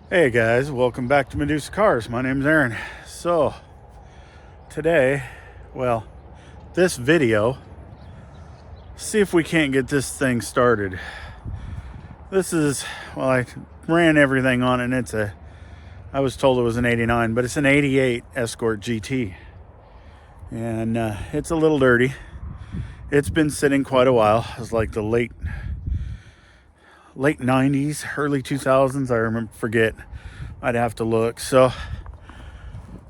Hey guys, welcome back to Medusa Cars. My name's Aaron. So today, this video, see if we can't get this thing started. This is, I ran everything on it, and I was told it was an 89, but it's an 88 Escort GT. And it's a little dirty. It's been sitting quite a while. It was like the late 90s, early 2000s. Forget. I'd have to look. So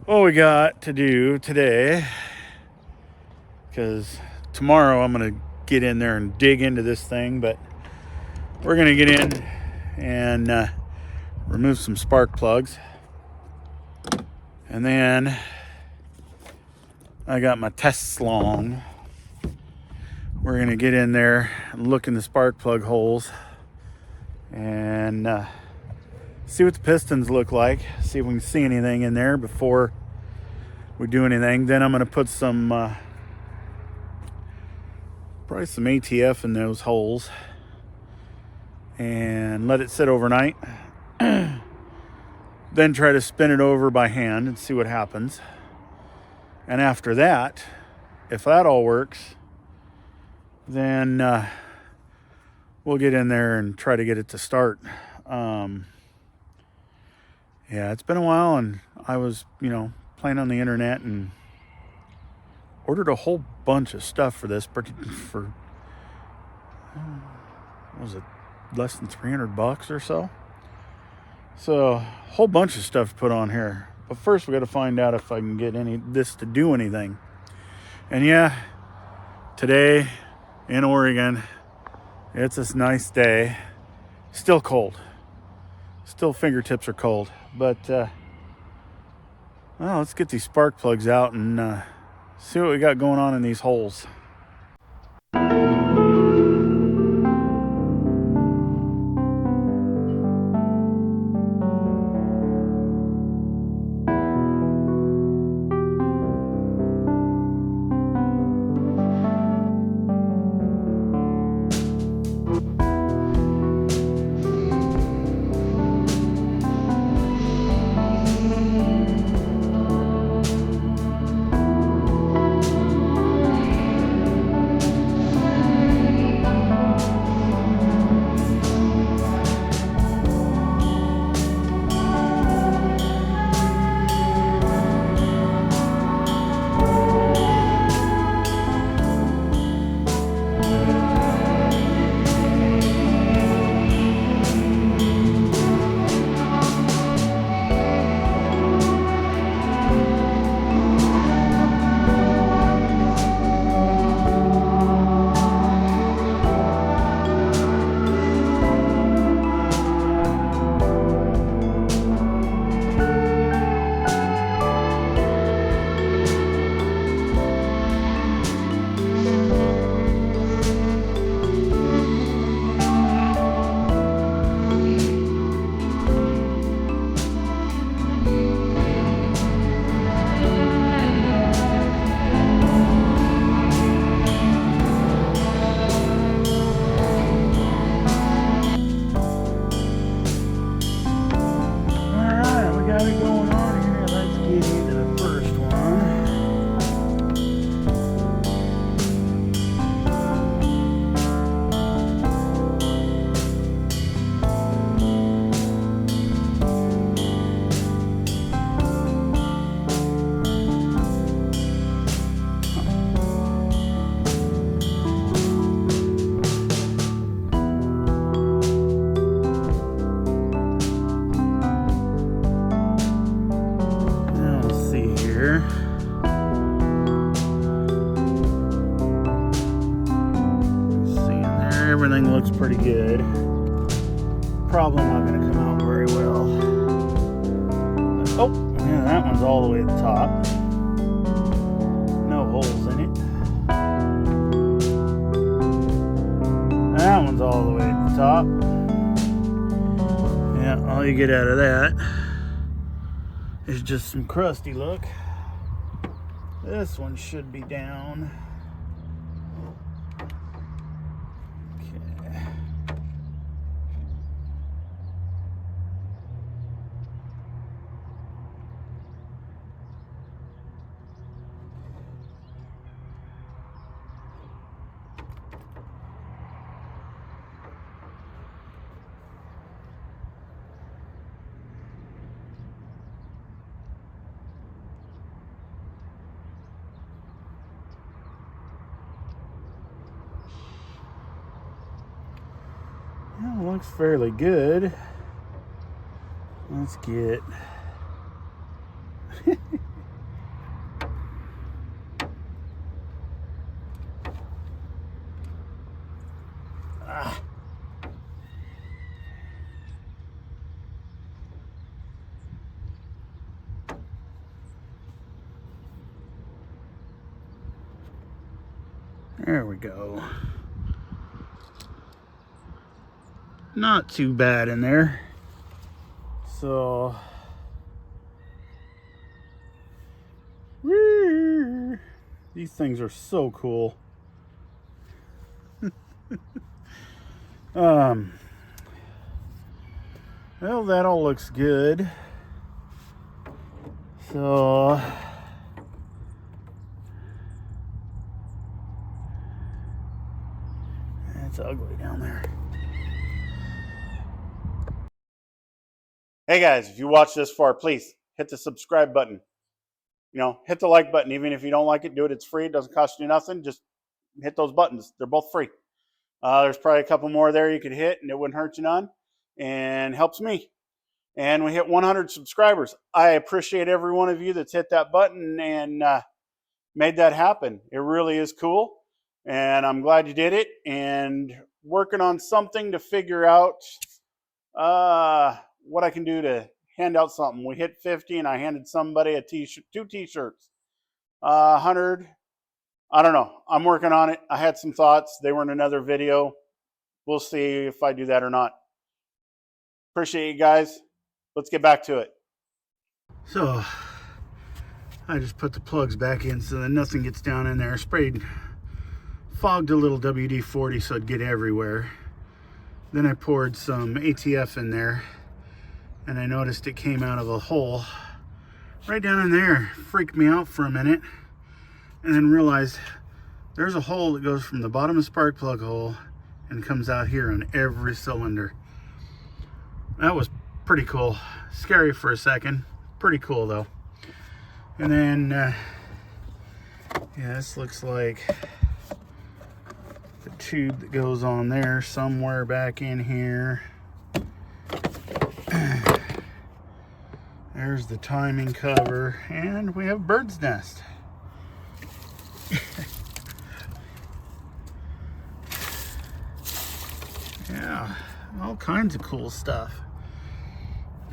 what we got to do today, because tomorrow I'm going to get in there and dig into this thing, but we're going to get in and remove some spark plugs. And then I got my test slong. We're going to get in there and look in the spark plug holes and see what the pistons look like, see if we can see anything in there before we do anything. Then I'm going to put some probably some ATF in those holes and let it sit overnight. Then try to spin it over by hand and see what happens. And after that, if that all works, then we'll get in there and try to get it to start. Yeah, it's been a while, and I was, playing on the internet and ordered a whole bunch of stuff for this. What was it, less than $300 or so? So a whole bunch of stuff to put on here. But first we got to find out if I can get this to do anything. And yeah, today in Oregon, it's this nice day. Still cold. Still fingertips are cold. But let's get these spark plugs out and see what we got going on in these holes. Everything looks pretty good. Probably not going to come out very well. Oh, yeah, that one's all the way at the top. No holes in it. That one's all the way at the top. Yeah, all you get out of that is just some crusty look. This one should be down. looks fairly good. Let's get there we go. Not too bad in there. So these things are so cool. Well, that all looks good. So it's ugly down there. Hey guys, if you watch this far, please hit the subscribe button. You know, hit the like button. Even if you don't like it, do it. It's free. It doesn't cost you nothing. Just hit those buttons. They're both free. There's probably a couple more there you could hit, and it wouldn't hurt you none, and helps me. And we hit 100 subscribers. I appreciate every one of you that's hit that button and made that happen. It really is cool, and I'm glad you did it. And working on something to figure out what I can do to hand out something. We hit 50, and I handed somebody a t-shirt, 2 t-shirts. 100. I don't know. I'm working on it. I had some thoughts. They were in another video. We'll see if I do that or not. Appreciate you guys. Let's get back to it. So I just put the plugs back in so that nothing gets down in there. Sprayed, fogged a little WD-40 so it'd get everywhere. Then I poured some ATF in there, and I noticed it came out of a hole right down in there. Freaked me out for a minute, and then realized there's a hole that goes from the bottom of the spark plug hole and comes out here on every cylinder. That was pretty cool. Scary for a second. Pretty cool though. And then, yeah, this looks like the tube that goes on there somewhere back in here. There's the timing cover, and we have a bird's nest. Yeah, all kinds of cool stuff.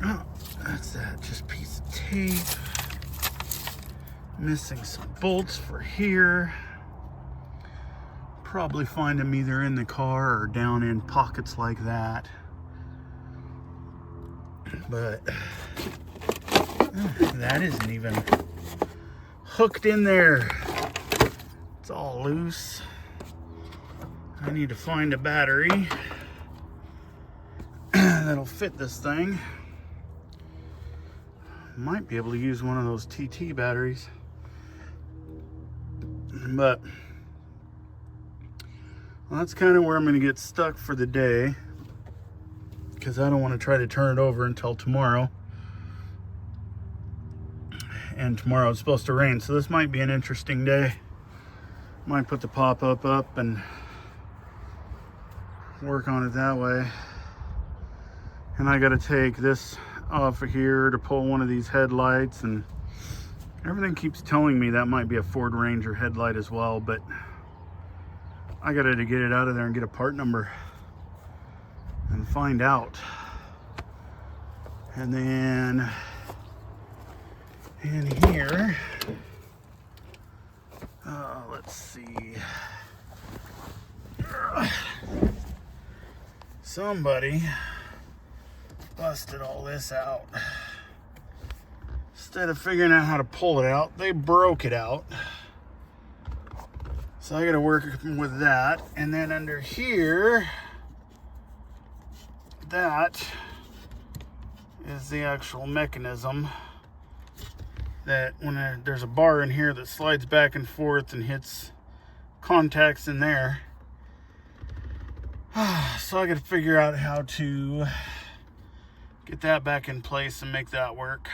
Oh, that's that, just piece of tape. Missing some bolts for here. Probably find them either in the car or down in pockets like that. But that isn't even hooked in there. It's all loose. I need to find a battery that'll fit this thing. Might be able to use one of those TT batteries, but well, that's kind of where I'm going to get stuck for the day, because I don't want to try to turn it over until tomorrow, and tomorrow it's supposed to rain, so this might be an interesting day. Might put the pop-up up and work on it that way. And I got to take this off of here to pull one of these headlights, and everything keeps telling me that might be a Ford Ranger headlight as well, but I got to get it out of there and get a part number and find out. And then in here, let's see, somebody busted all this out. Instead of figuring out how to pull it out, they broke it out. So I gotta work with that. And then under here, that is the actual mechanism that when there's a bar in here that slides back and forth and hits contacts in there. So I gotta figure out how to get that back in place and make that work.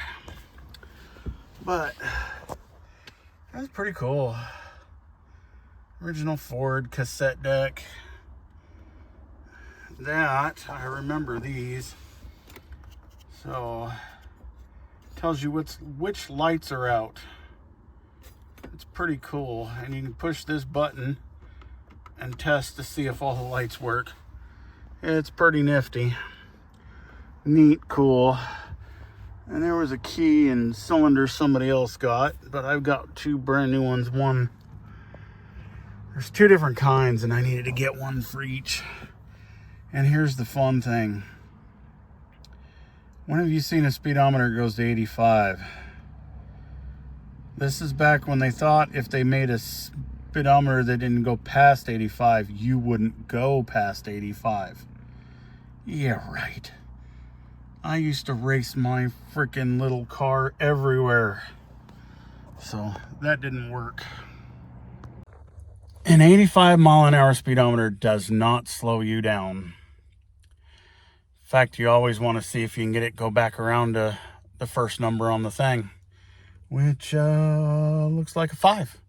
But that's pretty cool. Original Ford cassette deck. that. I remember these. So, tells you which lights are out. It's pretty cool. And you can push this button and test to see if all the lights work. It's pretty nifty. Neat, cool. And there was a key and cylinder somebody else got, but I've got two brand new ones. There's two different kinds, and I needed to get one for each. And here's the fun thing. When have you seen a speedometer goes to 85? This is back when they thought if they made a speedometer that didn't go past 85, you wouldn't go past 85. Yeah, right. I used to race my freaking little car everywhere. So that didn't work. An 85-mile-an-hour speedometer does not slow you down. In fact, you always want to see if you can get it go back around to the first number on the thing, which looks like a 5.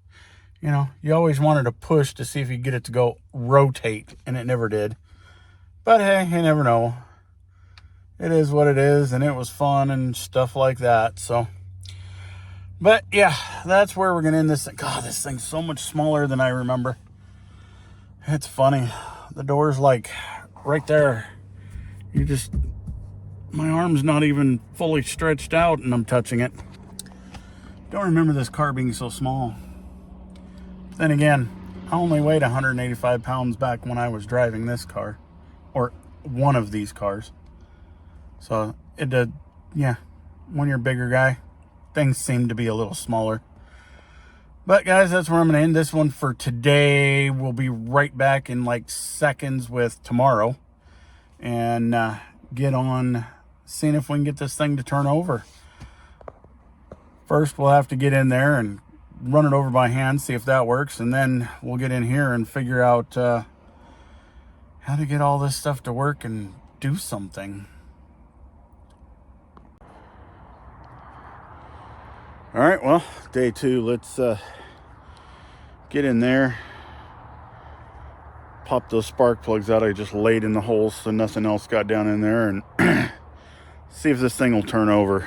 You know, you always wanted to push to see if you get it to go rotate, and it never did. But hey, you never know. It is what it is, and it was fun and stuff like that. So, but yeah, that's where we're gonna end this thing. God, this thing's so much smaller than I remember. It's funny. The door's like right there. My arm's not even fully stretched out and I'm touching it. Don't remember this car being so small. Then again, I only weighed 185 pounds back when I was driving this car, or one of these cars. So it did, yeah, when you're a bigger guy, things seem to be a little smaller. But guys, that's where I'm going to end this one for today. We'll be right back in like seconds with tomorrow and get on seeing if we can get this thing to turn over. First, we'll have to get in there and run it over by hand, see if that works, and then we'll get in here and figure out how to get all this stuff to work and do something. All right, well, day 2. Let's get in there, pop those spark plugs out I just laid in the holes so nothing else got down in there, and see if this thing will turn over.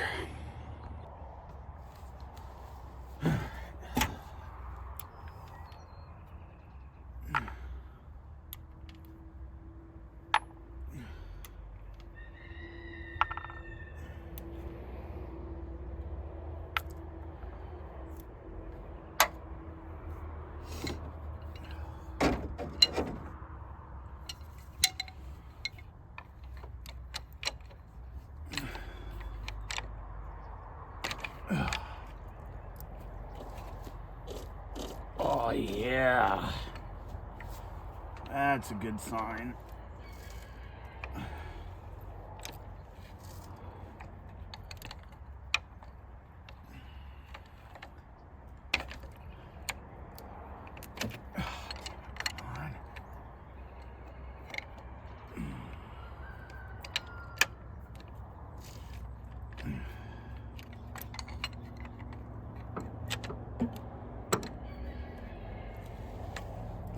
Oh yeah, that's a good sign.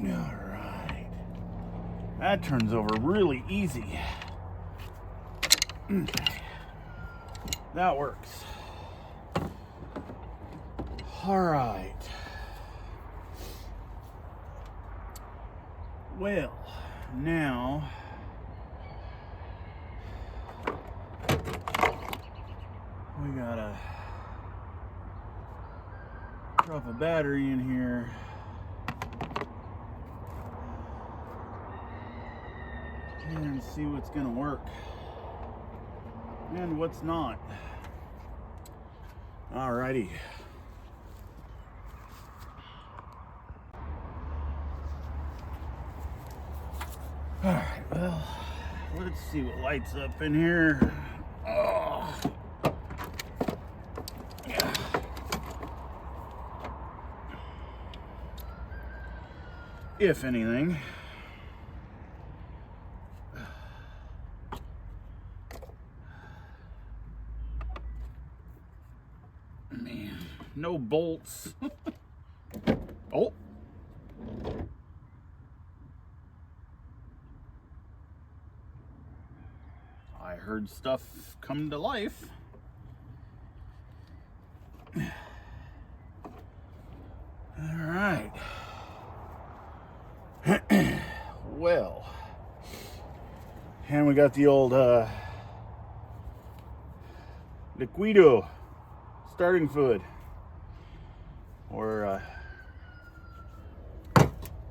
Alright. That turns over really easy. Okay. That works. Alright. Well, now we gotta drop a battery in here. And see what's gonna work and what's not. Alrighty. Alright, well, let's see what lights up in here. Oh. Yeah. If anything. Man, no bolts. Oh. cardboard stuff come to life. All right. Well, and we got the old Liquido starting fluid, or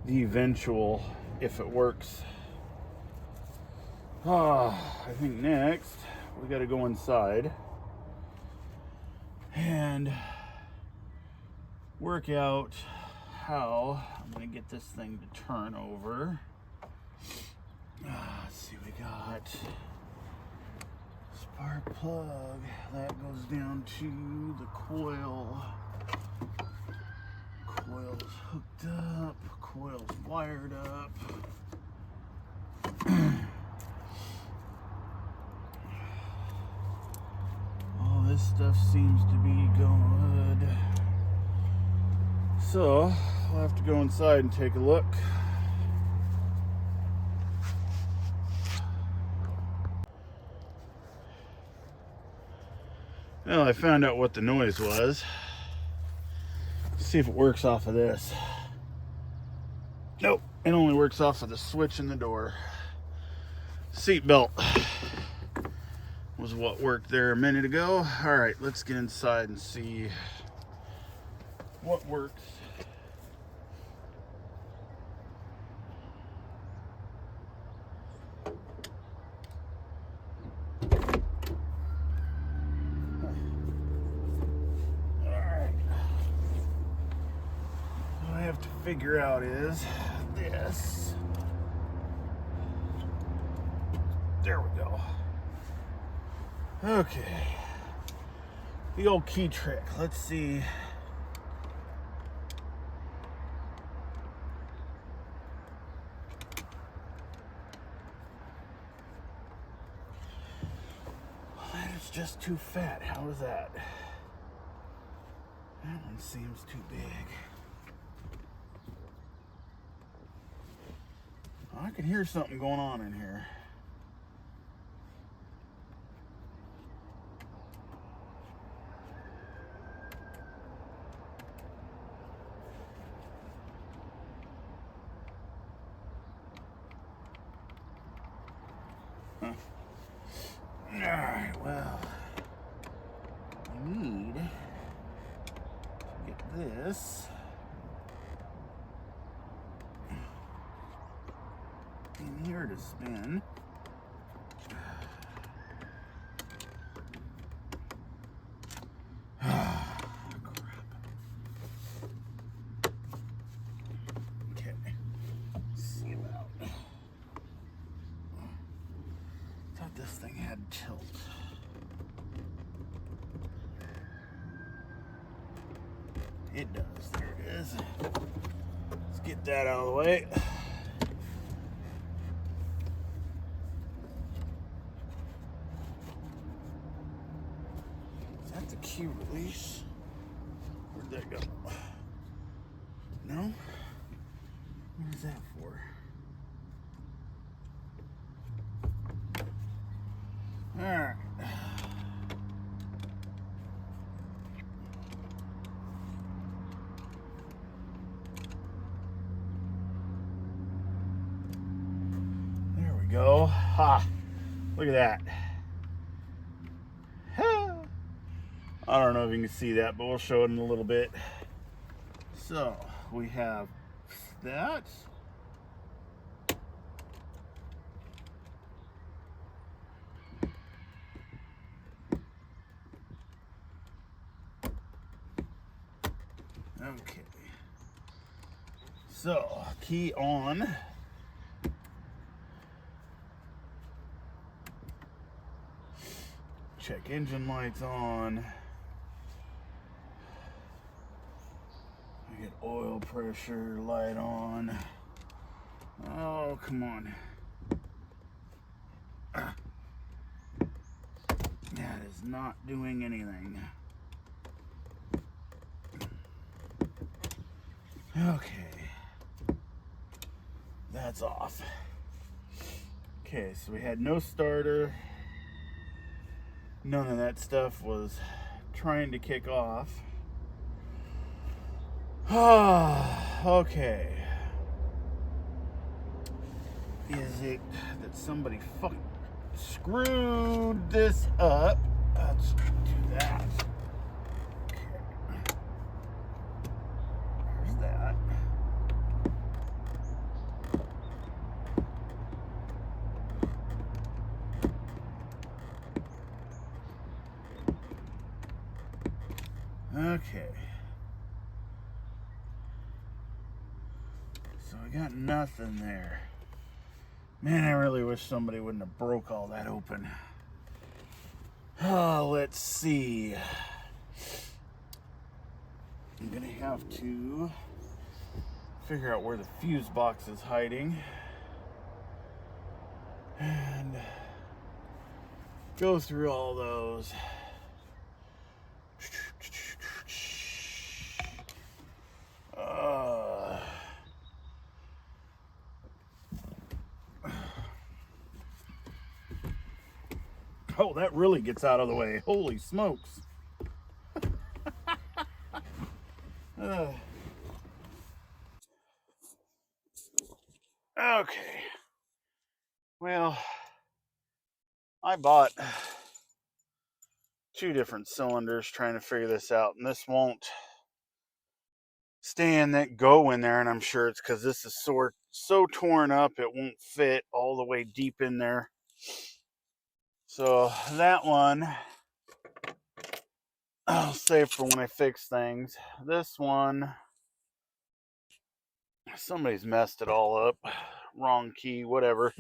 the eventual, if it works. I think next we got to go inside and work out how I'm going to get this thing to turn over. Let's see, we got spark plug that goes down to the coil. Coil's hooked up, coil's wired up. All this stuff seems to be good. So we'll have to go inside and take a look. Well, I found out what the noise was. Let's see if it works off of this. Nope, it only works off of the switch in the door. Seatbelt was what worked there a minute ago. All right, let's get inside and see what works. To figure out is this. There we go. Okay. The old key trick. Let's see. That is just too fat. How is that? That one seems too big. I can hear something going on in here. Huh. All right, well, I need to get this in here to spin. Okay, see about. Thought this thing had tilt. It does. There it is. Let's get that out of the way. That's a key release. Where'd that go? No? What is that for? Alright. There we go. Ha! Look at that. I don't know if you can see that, but we'll show it in a little bit. So we have that. Okay. So key on. Check engine lights on. Get oil pressure light on. Oh, come on. That is not doing anything. Okay. That's off. Okay, so we had no starter. none of that stuff was trying to kick off. Okay. Is it that somebody fucking screwed this up? Let's do that. Okay. There's that. Okay. So I got nothing there. Man, I really wish somebody wouldn't have broke all that open. Let's see. I'm gonna have to figure out where the fuse box is hiding and go through all those. Oh, that really gets out of the way. Holy smokes. Okay. Well, I bought 2 different cylinders trying to figure this out, and this won't stay in that go in there, and I'm sure it's because this is so torn up it won't fit all the way deep in there. So that one I'll save for when I fix things. This one, somebody's messed it all up. Wrong key, whatever.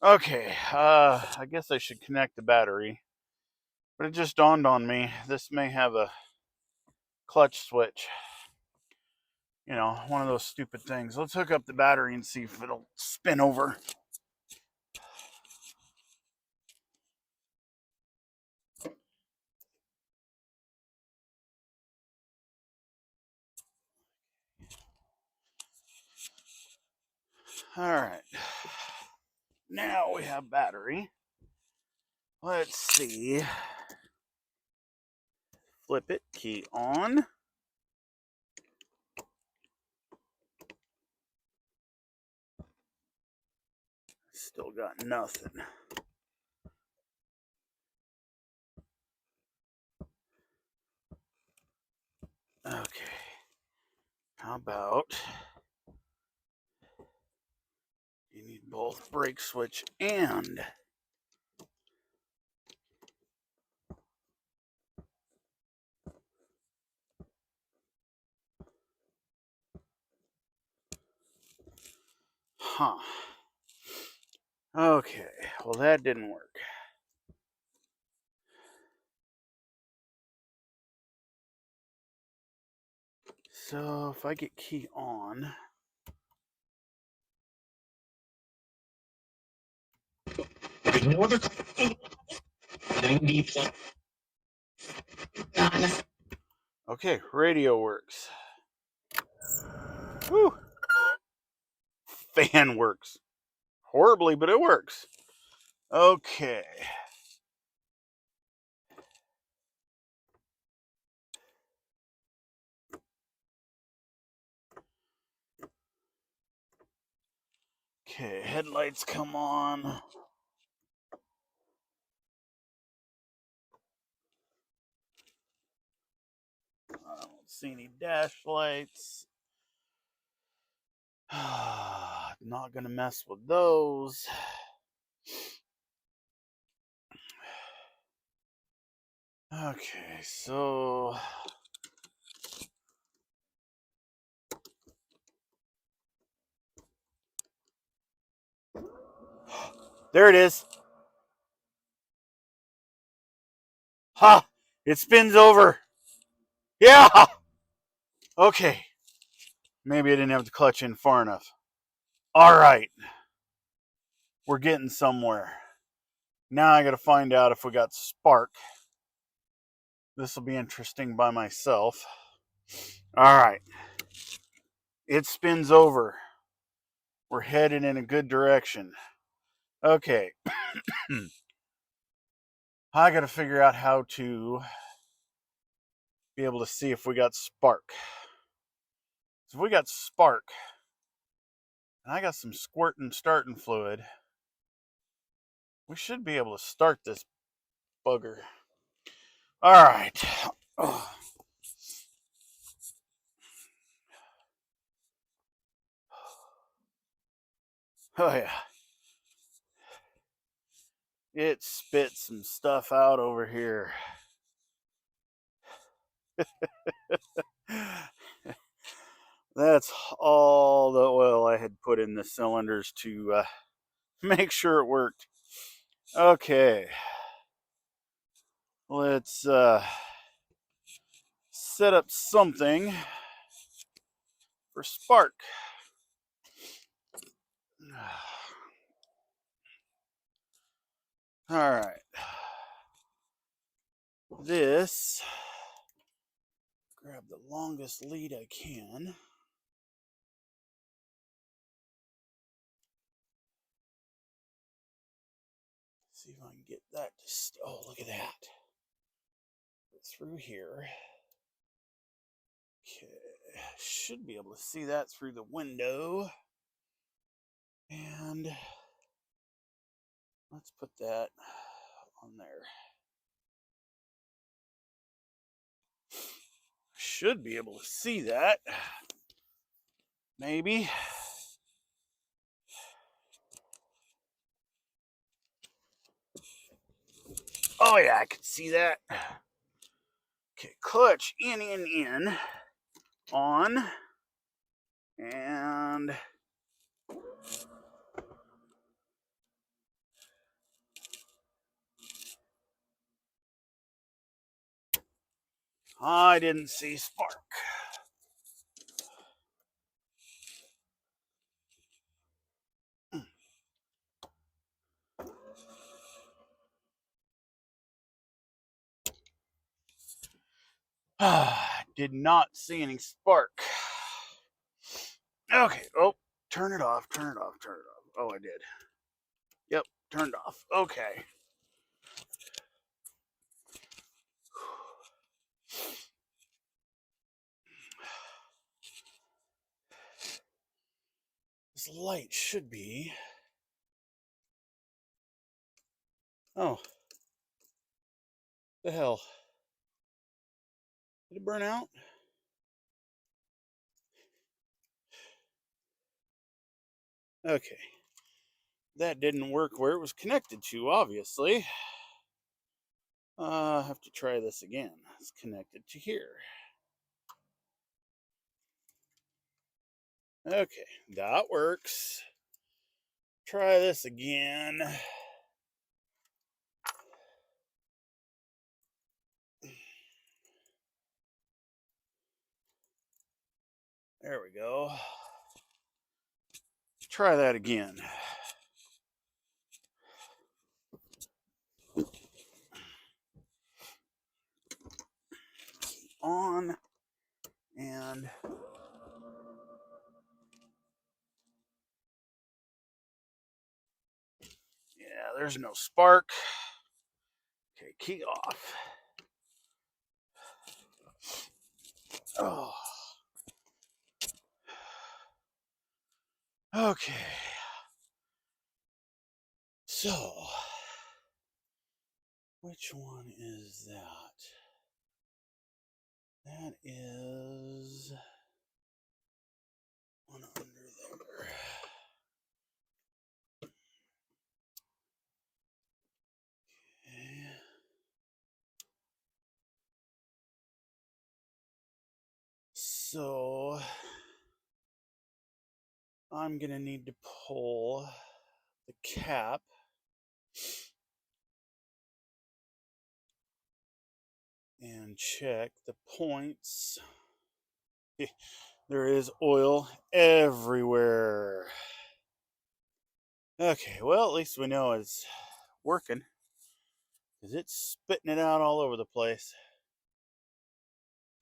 Okay, I guess I should connect the battery. But it just dawned on me, this may have a clutch switch. You know, one of those stupid things. Let's hook up the battery and see if it'll spin over. All right. Now we have battery. Let's see. Flip it, key on. Still got nothing. Okay. How about you need both brake switch and Okay, well that didn't work. So if I get key on. Okay, radio works. Woo! Fan works. Horribly, but it works. Okay. Okay, headlights come on. I don't see any dash lights. Not gonna mess with those. Okay, so there it is. Ha! It spins over. Yeah! Okay. Maybe I didn't have the clutch in far enough. Alright. We're getting somewhere. Now I gotta find out if we got spark. This will be interesting by myself. Alright. It spins over. We're headed in a good direction. Okay. I got to figure out how to be able to see if we got spark. So if we got spark, and I got some squirting starting fluid, we should be able to start this bugger. All right. Oh, oh yeah. It spit some stuff out over here. That's all the oil I had put in the cylinders to make sure it worked. Okay. Let's set up something for spark. All right. This, grab the longest lead I can. See if I can get that to, oh, look at that. Through here. Okay, should be able to see that through the window. And let's put that on there. Should be able to see that. Maybe. Oh yeah, I can see that. Okay, clutch in, on, and I didn't see spark. Did not see any spark. Okay, oh, turn it off. Oh, I did. Yep, turned off. Okay. This light should be... Oh. The hell? Did it burn out? Okay. That didn't work where it was connected to, obviously. I'll have to try this again. It's connected to here. Okay, that works. Try this again. There we go. Try that again. On and yeah, there's no spark. Okay, key off. Oh. Okay. So, which one is that? That is one under there. Okay. So, I'm going to need to pull the cap and check the points. There is oil everywhere. Okay, well, at least we know it's working, because it's spitting it out all over the place.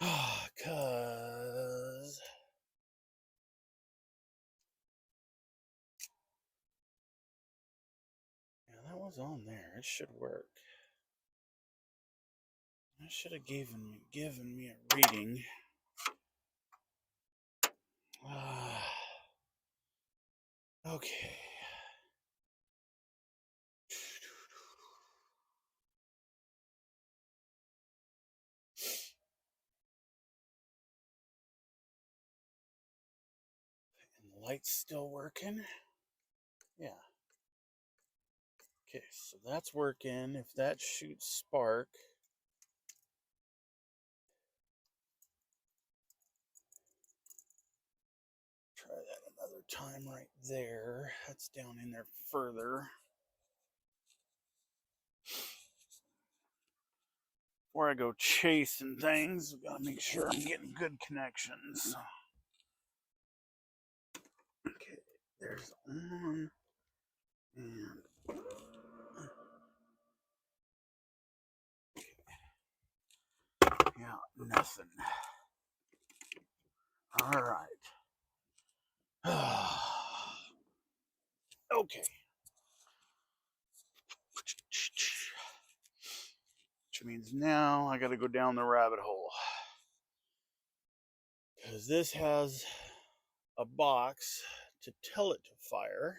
Because yeah, that was on there. It should work. should have given me a reading. Okay. And the light's still working? Yeah. Okay, so that's working. If that shoots spark, try that another time right there. That's down in there further. Before I go chasing things, I've got to make sure I'm getting good connections. Okay, there's on. And yeah, nothing. All right. Okay. Which means now I got to go down the rabbit hole. Because this has a box to tell it to fire,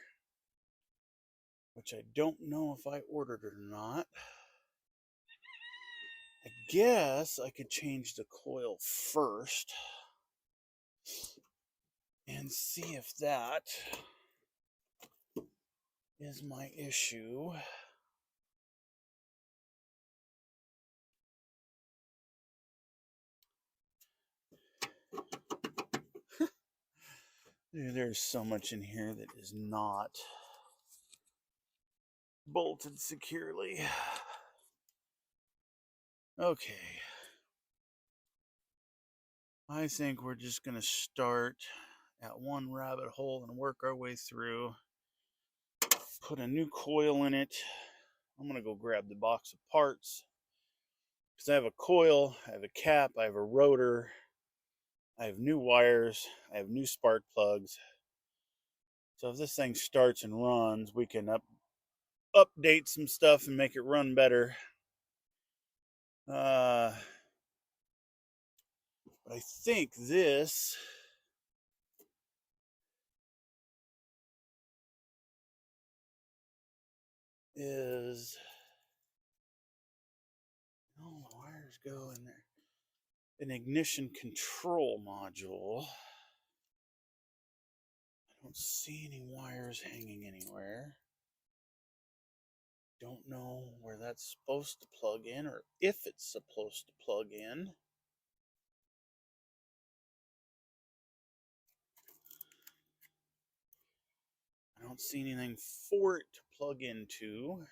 which I don't know if I ordered it or not. I guess I could change the coil first and see if that is my issue. There's so much in here that is not bolted securely. Okay. I think we're just going to start at one rabbit hole and work our way through. Put a new coil in it. I'm going to go grab the box of parts. Because I have a coil, I have a cap, I have a rotor, I have new wires, I have new spark plugs. So if this thing starts and runs, we can update some stuff and make it run better. But I think this is, oh, the wires go in there. An ignition control module. I don't see any wires hanging anywhere. Don't know where that's supposed to plug in or if it's supposed to plug in. I don't see anything for it to plug into.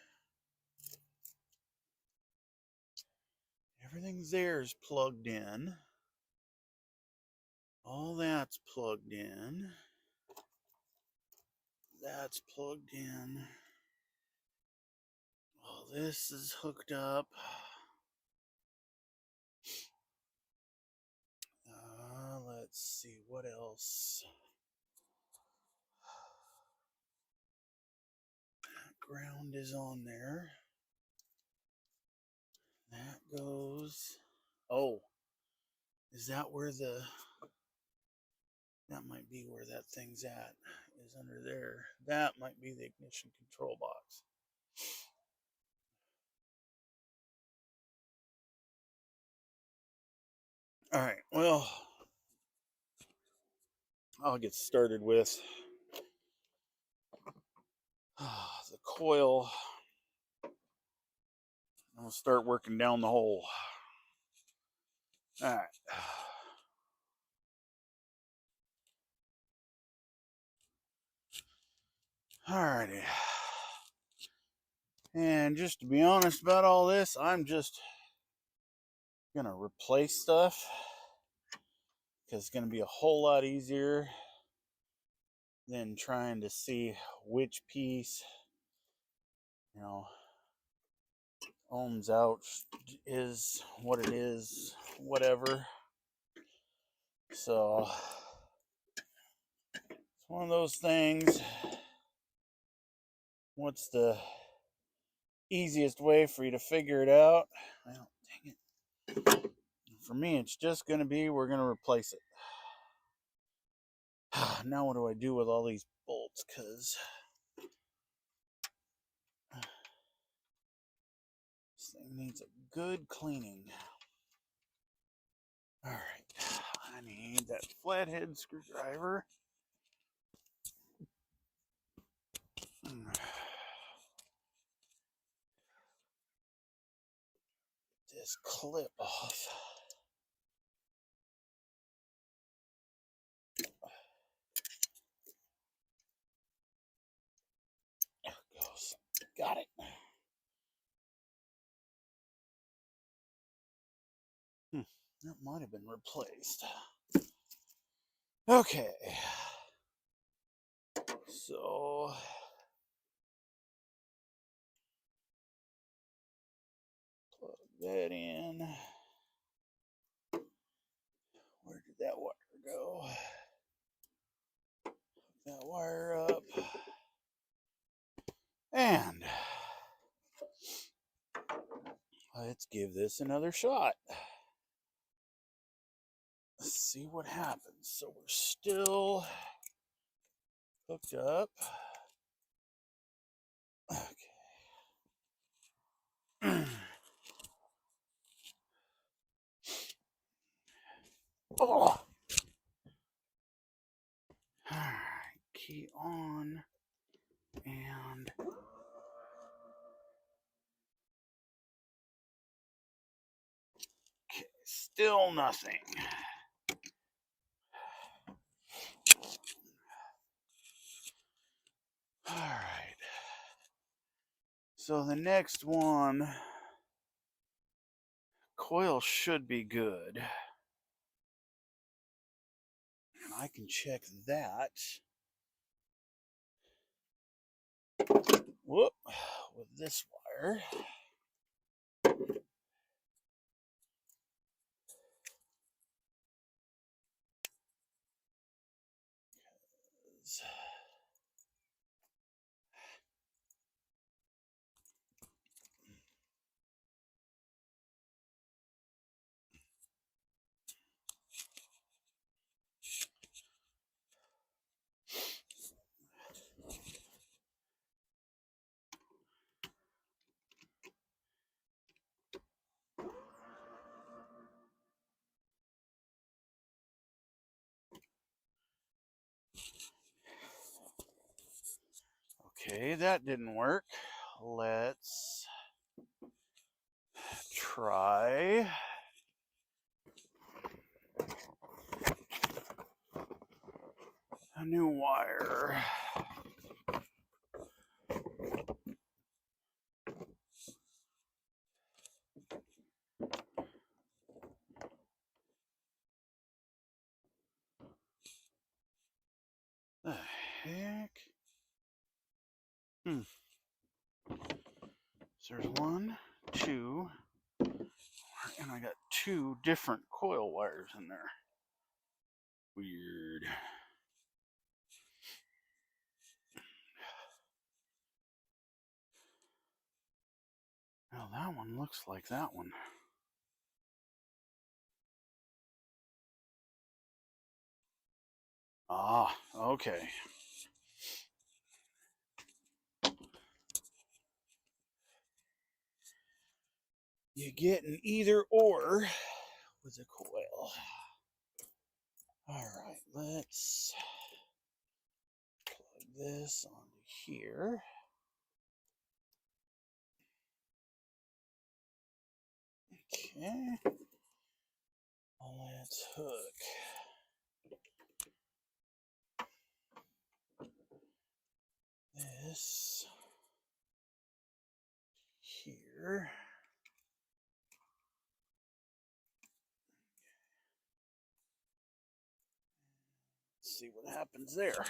Everything there is plugged in. All that's plugged in. That's plugged in. All this is hooked up. Let's see what else. Ground is on there. That goes. Oh, is that where the. That might be where that thing's at. Is under there. That might be the ignition control box. All right, well, I'll get started with the coil. I'll start working down the hole. All right. Alrighty. And just to be honest about all this, I'm just gonna replace stuff because it's gonna be a whole lot easier than trying to see which piece, you know, ohms out is what it is, whatever. So it's one of those things. What's the easiest way for you to figure it out? Well, dang it. For me, it's just going to be, we're going to replace it. Now what do I do with all these bolts? Because this thing needs a good cleaning. All right, I need that flathead screwdriver. This clip off. There it goes. Got it. That might have been replaced. Okay. So plug that in. Where did that wire go? Hook that wire up. And let's give this another shot. Let's see what happens. So we're still hooked up. Okay. Oh. Alright, key on. And okay, still nothing. Alright. So the next one, coil should be good. And I can check that. Whoop, with this wire. Okay, that didn't work. Let's try a new wire. The heck? So there's 1, 2, and I got 2 different coil wires in there. Weird. Now that one looks like that one. Ah, okay. You get an either or with a coil. Alright, let's plug this onto here. Okay. Let's hook this here. Let's see what happens there.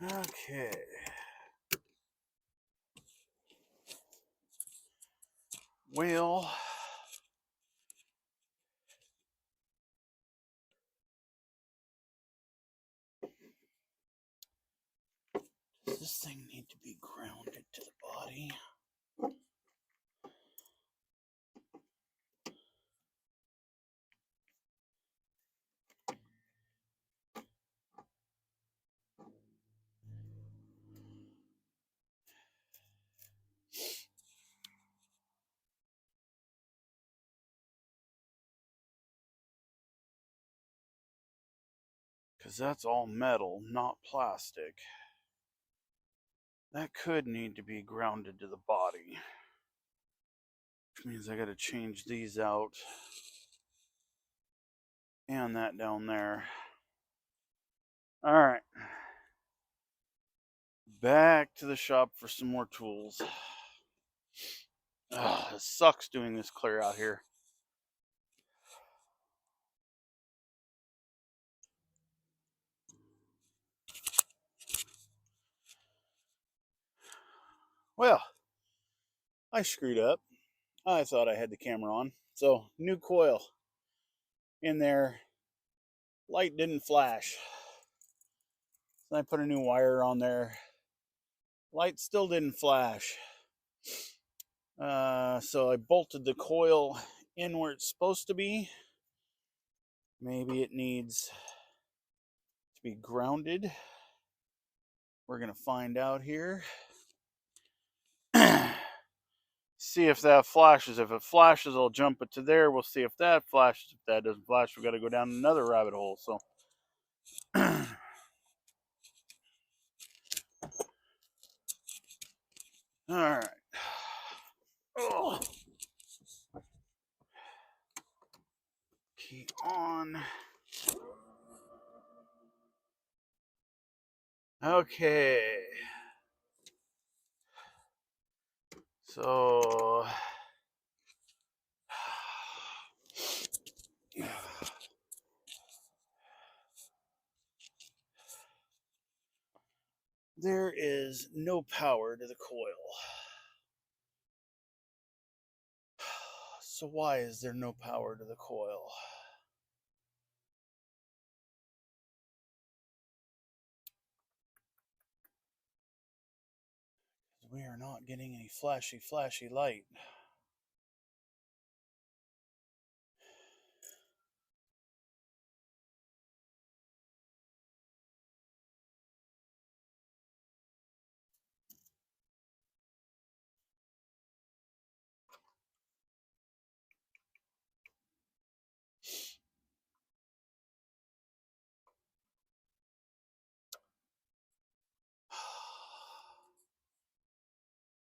Okay. Well, because that's all metal, not plastic. That could need to be grounded to the body, which means I got to change these out and that down there. All right, back to the shop for some more tools. It sucks doing this clear out here. Well, I screwed up. I thought I had the camera on. So, new coil in there. Light didn't flash. So I put a new wire on there. Light still didn't flash. So I bolted the coil in where it's supposed to be. Maybe it needs to be grounded. We're going to find out here. See if that flashes. If it flashes, I'll jump it to there. We'll see if that flashes. If that doesn't flash, we've got to go down another rabbit hole. So, all right. Oh. Key on. Okay. So there is no power to the coil. So why is there no power to the coil? We are not getting any flashy light.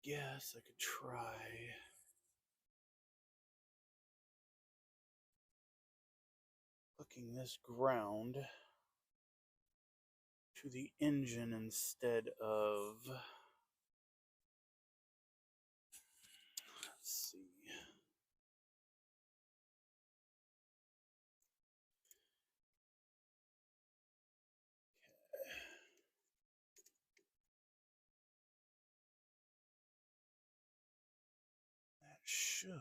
Guess I could try hooking this ground to the engine instead of, let's see. That should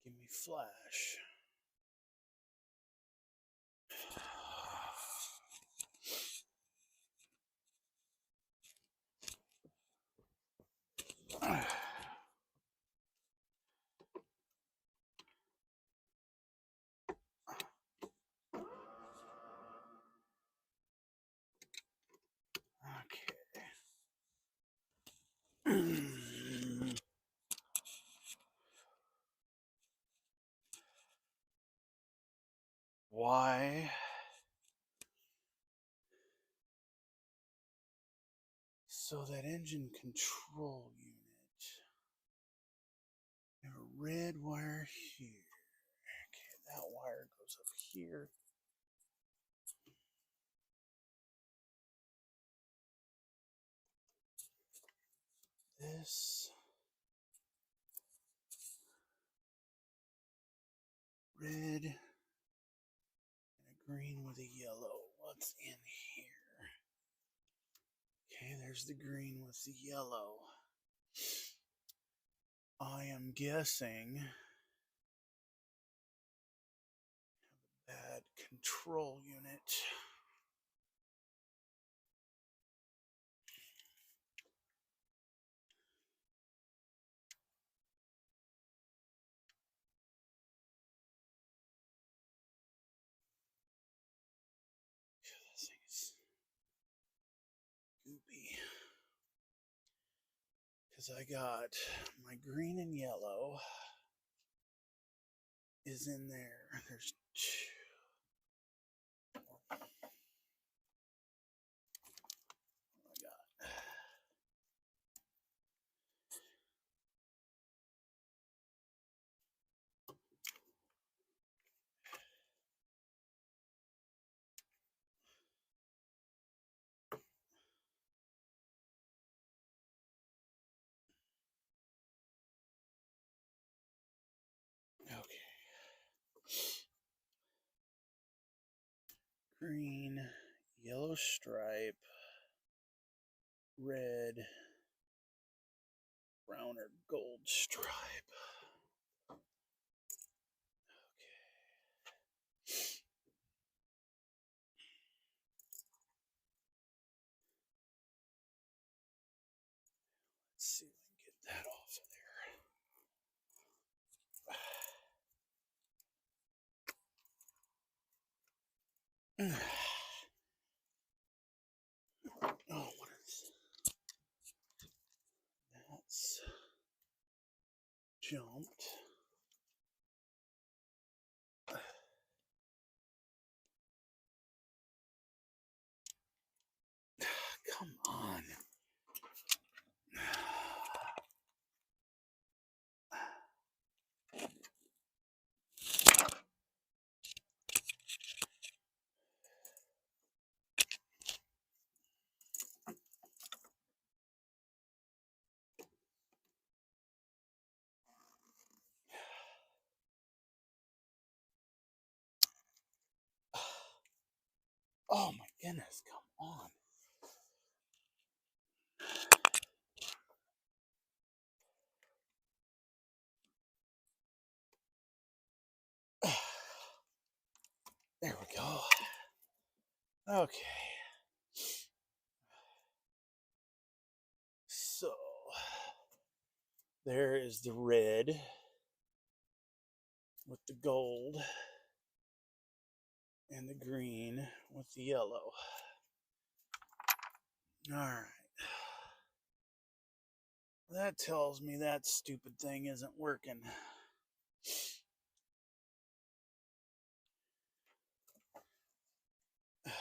give me flash. Okay. Why? So that engine control unit. A red wire here. Okay, that wire goes up here. This red and a green with a yellow. What's in here? Okay, there's the green with the yellow. I am guessing that control unit. This thing is goopy. Because I got my green and yellow is in there. There's two. green, yellow stripe, red, brown or gold stripe. Let's see if we can get that off of there. Oh, what is that's jumped. Come on. Oh my goodness, come on. There we go. Okay. So there is the red with the gold and the green with the yellow. All right. That tells me that stupid thing isn't working. Of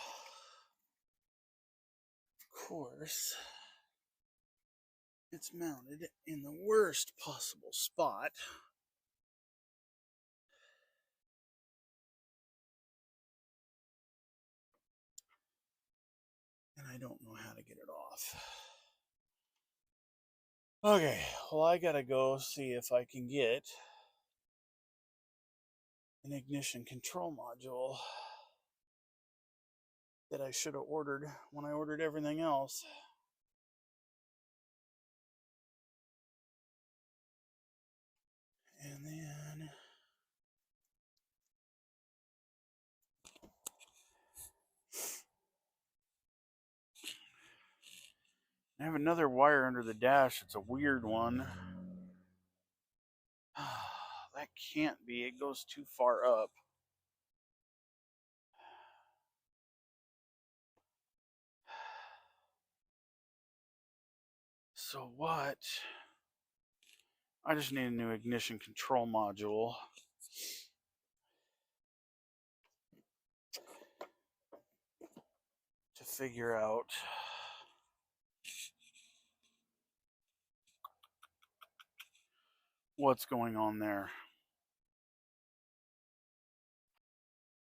course, it's mounted in the worst possible spot. And I don't know how to get it off. Okay, well, I gotta go see if I can get an ignition control module that I should have ordered when I ordered everything else. And then I have another wire under the dash. It's a weird one. That can't be. It goes too far up. So what? I just need a new ignition control module. To figure out what's going on there.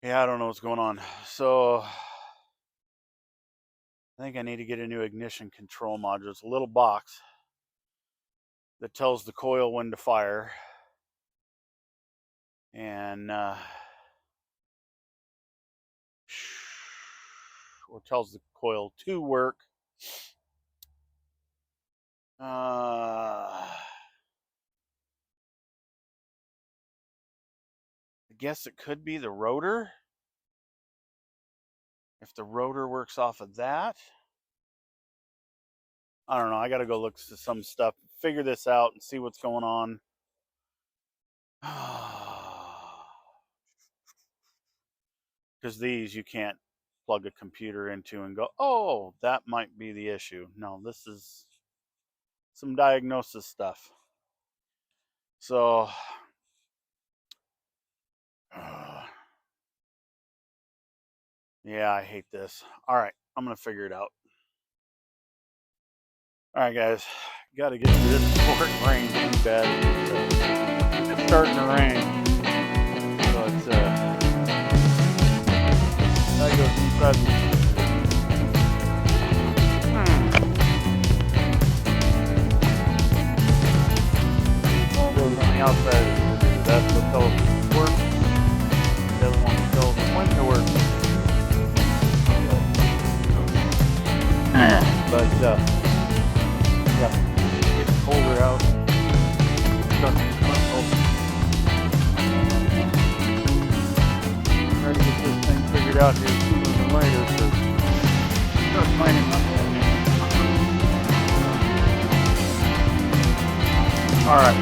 Yeah, I don't know what's going on. So I think I need to get a new ignition control module. It's a little box that tells the coil when to fire. And or tells the coil to work. I guess it could be the rotor. If the rotor works off of that. I don't know. I got to go look at some stuff, figure this out, and see what's going on. Because these you can't plug a computer into and go, oh, that might be the issue. No, this is some diagnosis stuff. So, yeah, I hate this. All right, I'm going to figure it out. All right, guys, got to get to this before it rains too bad. It's starting to rain. So it's, that goes inside. Goes on the outside. That's what tells it works. The other one tells it when to work. But yeah, it's getting colder out. Trying to get this thing figured out here sooner than later, because start finding my all right.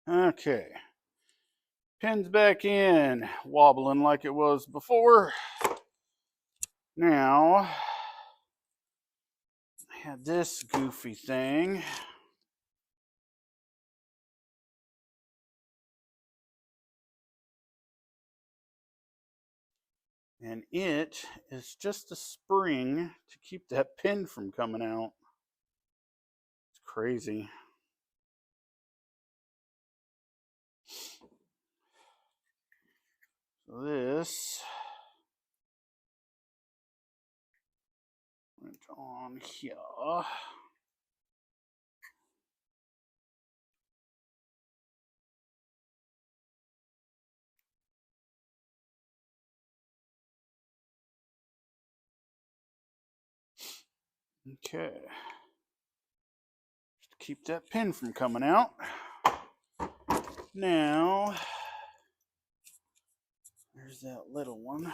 Okay. Pin's back in, wobbling like it was before. Now, I had this goofy thing. And it is just a spring to keep that pin from coming out. It's crazy. So this went on here. Okay. Just to keep that pin from coming out. Now, there's that little one.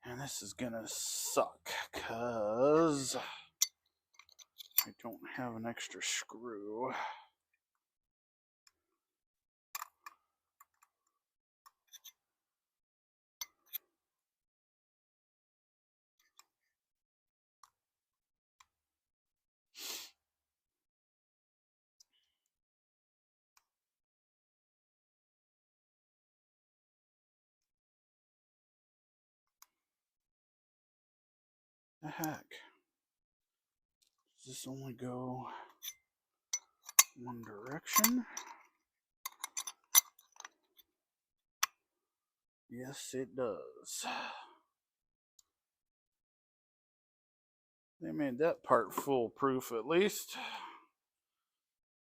And this is gonna suck because I don't have an extra screw. The heck? Does this only go one direction? Yes, it does. They made that part foolproof at least.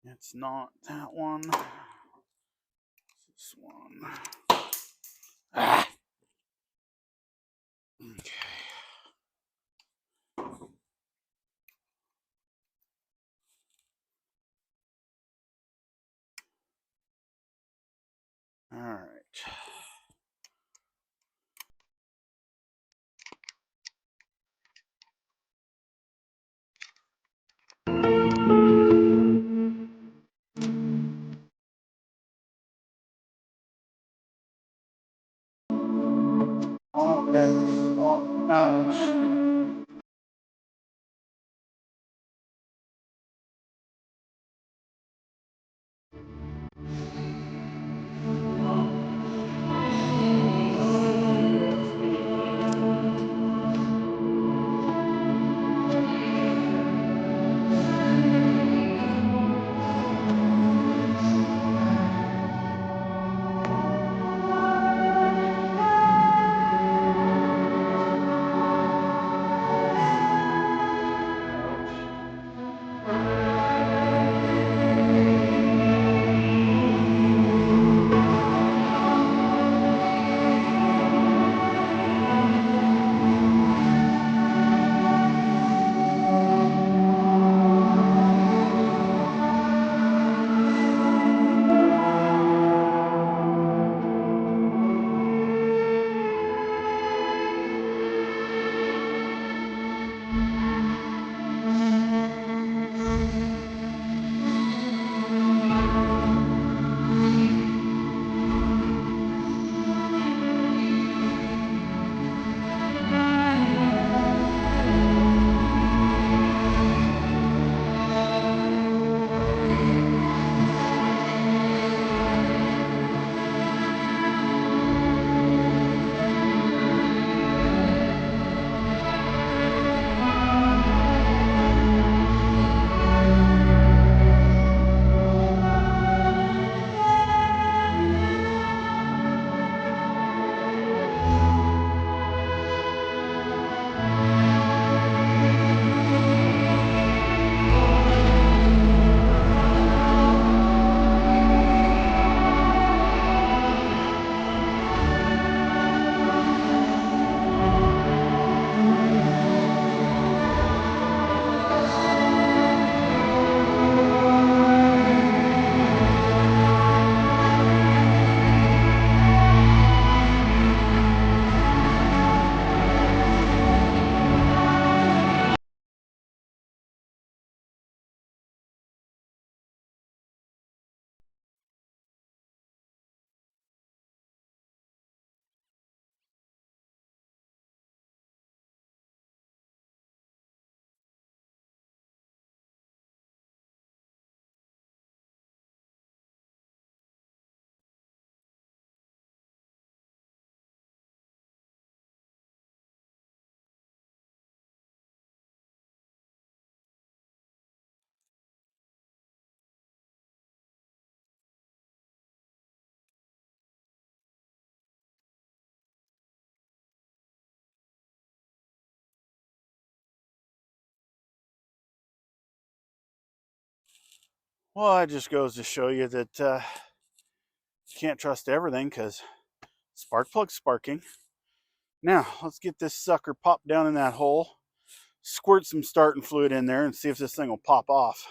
It's not that one. It's this one. Ah! Okay. All right. Well, that just goes to show you that you can't trust everything because spark plug's sparking. Now, let's get this sucker popped down in that hole, squirt some starting fluid in there, and see if this thing will pop off.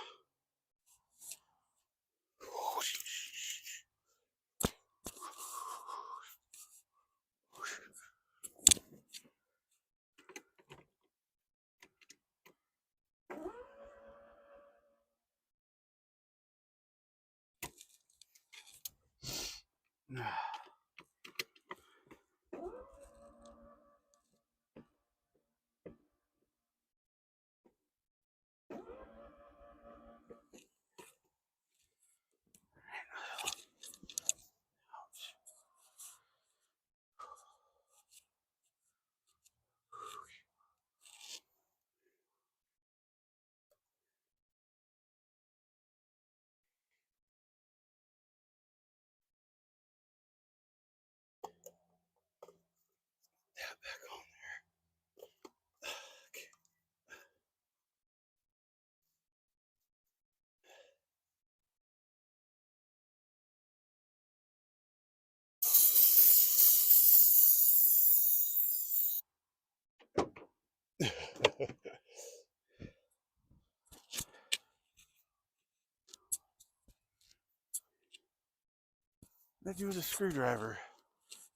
What did I do with a screwdriver?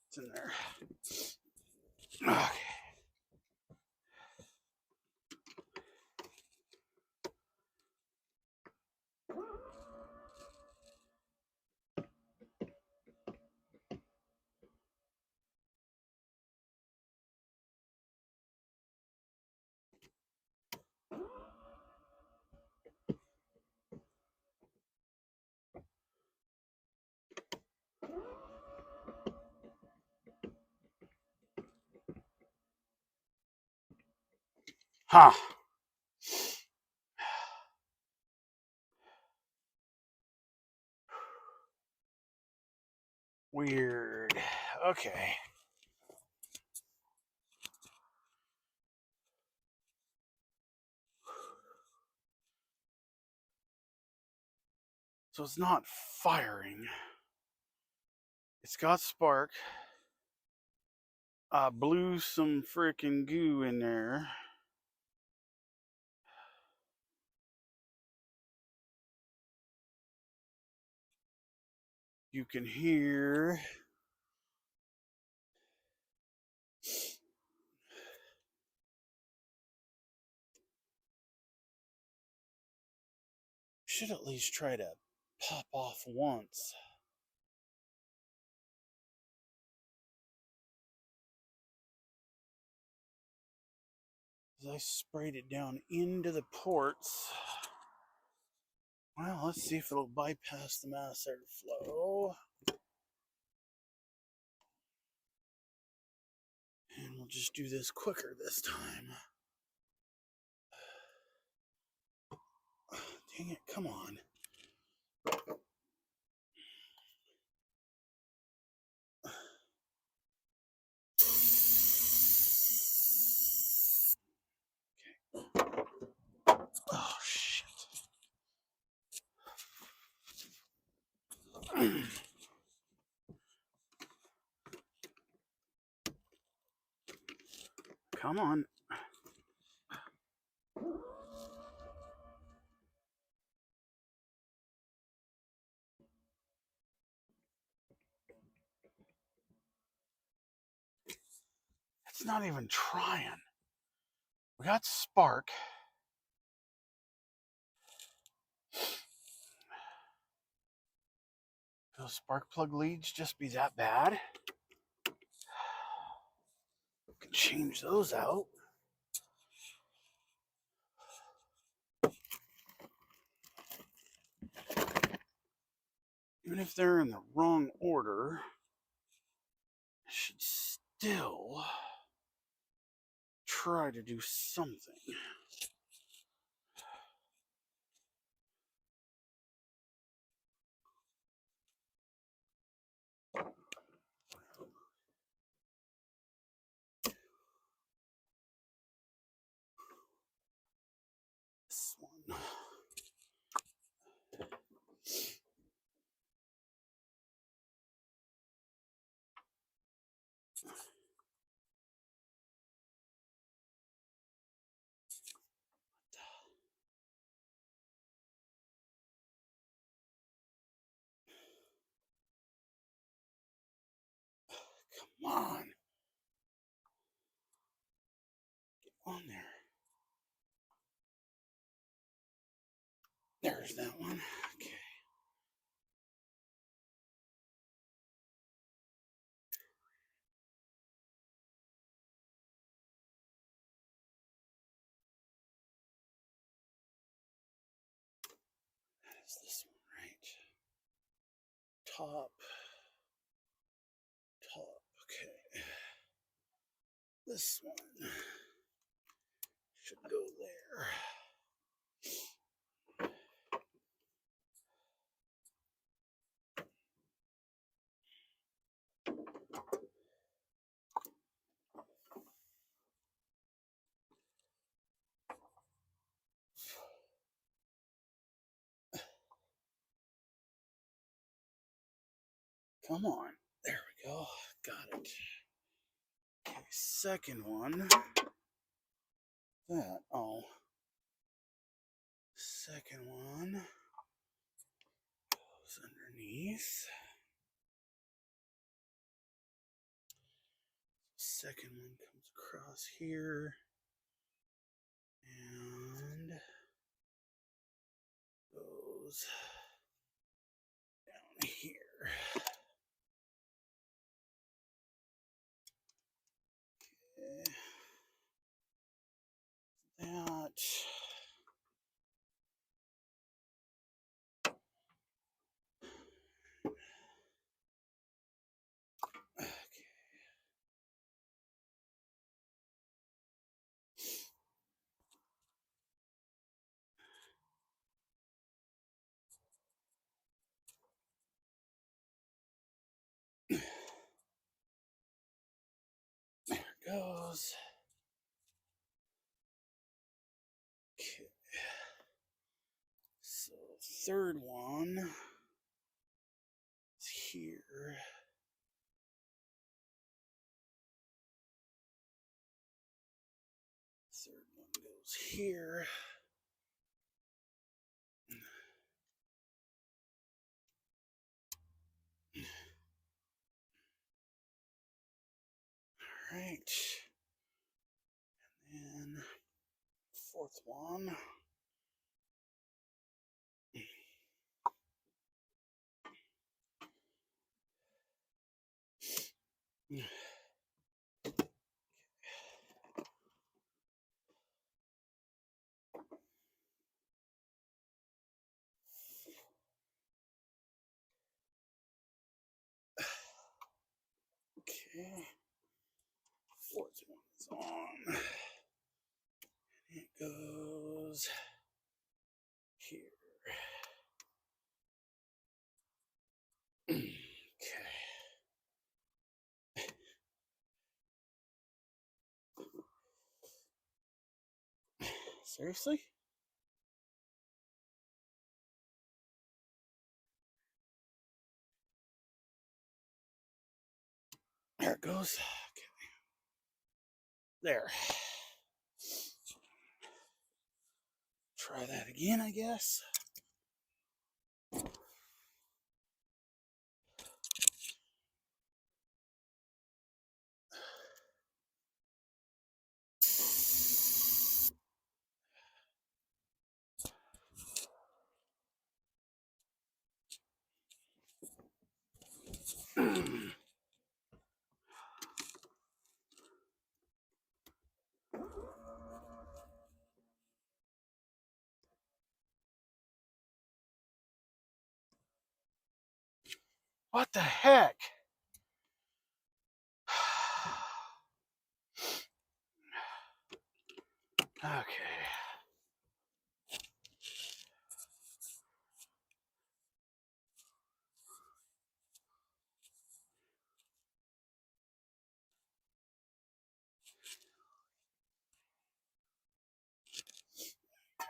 It's in there. Okay. Huh. Weird. Okay. So it's not firing. It's got spark. I blew some freaking goo in there. You can hear should at least try to pop off once. As I sprayed it down into the ports. Well, let's see if it'll bypass the mass airflow. And we'll just do this quicker this time. Dang it, come on. Oh, shit. Come on. It's not even trying. We got spark. Those spark plug leads just be that bad? We can change those out. Even if they're in the wrong order, I should still try to do something. This one. Come on. Get on there. There's that one. Okay. That is this one, right? Top. Okay. This one should go there. Come on. There we go. Got it. Okay, second one. That. Oh. Second one goes underneath. Second one comes across here. And goes down here. That. Okay. There it goes. Okay. So third one is here. Third one goes here. All right. And then fourth one. Okay. Fourth one is on. And it goes here. Okay. Seriously? There it goes. Okay. There. Try that again, I guess. What the heck? Okay.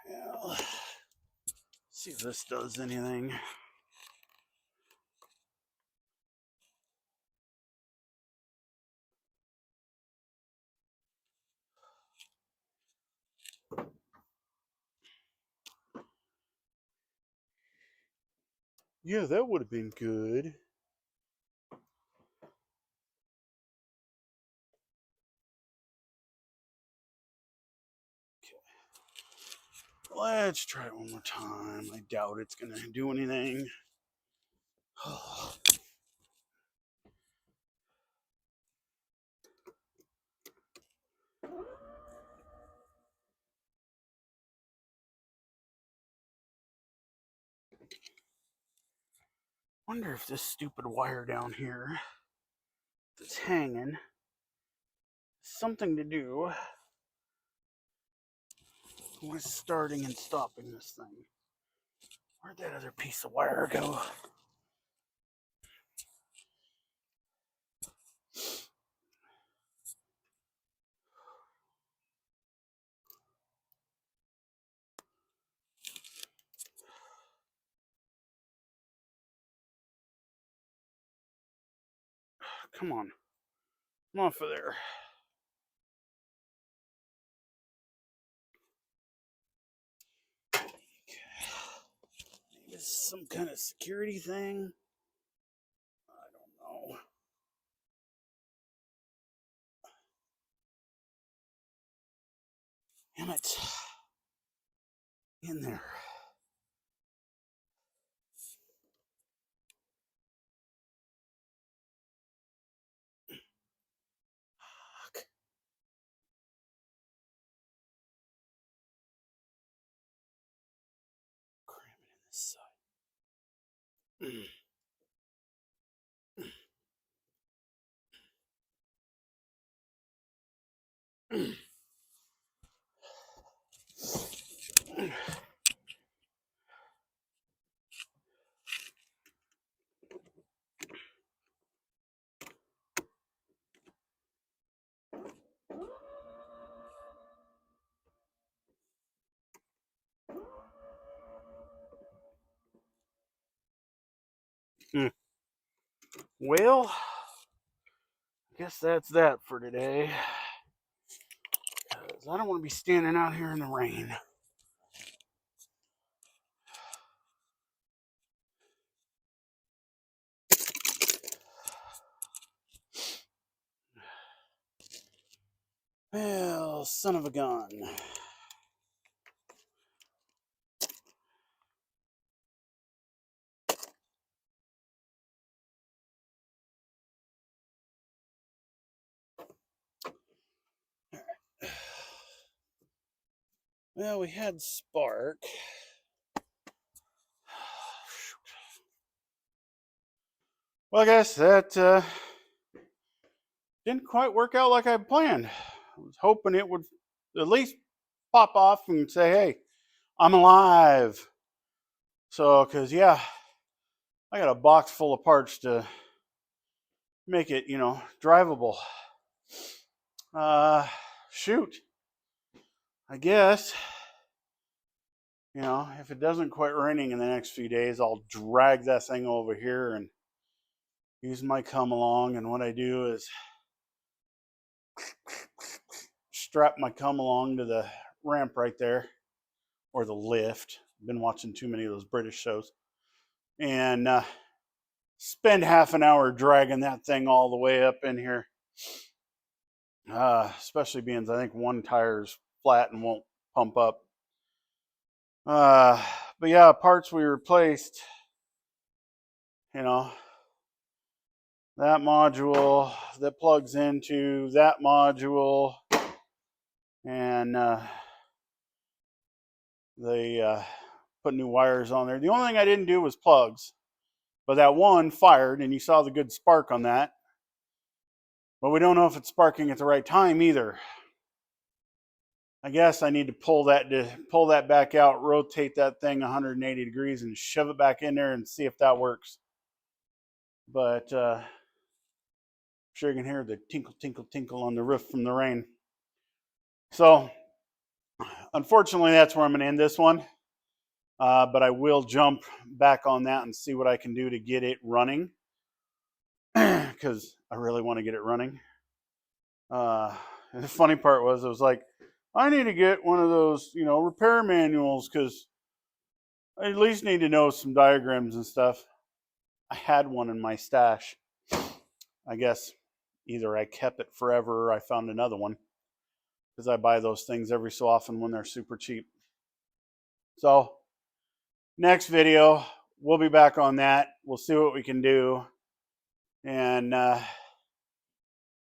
Well, see if this does anything. Yeah, that would have been good. Let's try it one more time. I doubt it's going to do anything. Wonder if this stupid wire down here that's hanging has something to do with starting and stopping this thing. Where'd that other piece of wire go? Come on. Come off of there. Maybe it's some kind of security thing. I don't know. Damn it. In there. Fuck. Cram it in this side. Well, I guess that's that for today. Because I don't want to be standing out here in the rain. Well, son of a gun. Well, we had spark. Well, I guess that didn't quite work out like I planned. I was hoping it would at least pop off and say, hey, I'm alive. So, because, yeah, I got a box full of parts to make it, drivable. Shoot. I guess, if it doesn't quit raining in the next few days, I'll drag that thing over here and use my come along. And what I do is strap my come along to the ramp right there, or the lift. I've been watching too many of those British shows. And spend half an hour dragging that thing all the way up in here. Especially being, I think one tire's flat and won't pump up. But yeah, parts we replaced, that module that plugs into that module, and they put new wires on there. The only thing I didn't do was plugs, but that one fired, and you saw the good spark on that. But we don't know if it's sparking at the right time either. I guess I need to pull that back out, rotate that thing 180 degrees, and shove it back in there and see if that works. But I'm sure you can hear the tinkle, tinkle, tinkle on the roof from the rain. So, unfortunately, that's where I'm going to end this one. But I will jump back on that and see what I can do to get it running, because I really want to get it running. And the funny part was, it was like, I need to get one of those, repair manuals, because I at least need to know some diagrams and stuff. I had one in my stash. I guess either I kept it forever or I found another one, because I buy those things every so often when they're super cheap. So next video, we'll be back on that. We'll see what we can do. And,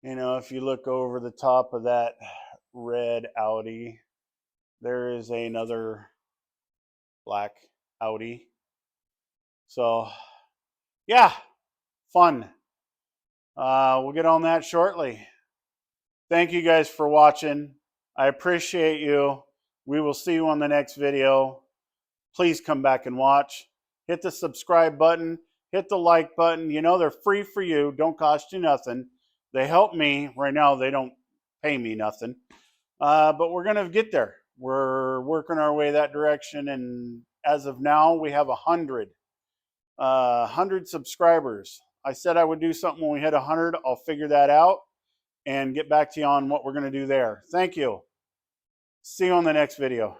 you know, if you look over the top of that red Audi, there is another black Audi. So, yeah, fun. We'll get on that shortly. Thank you guys for watching. I appreciate you. We will see you on the next video. Please come back and watch. Hit the subscribe button. Hit the like button. You know, they're free for you. Don't cost you nothing. They help me. Right now, they don't pay me nothing. But we're going to get there. We're working our way that direction. And as of now, we have 100 subscribers. I said I would do something when we hit 100. I'll figure that out and get back to you on what we're going to do there. Thank you. See you on the next video.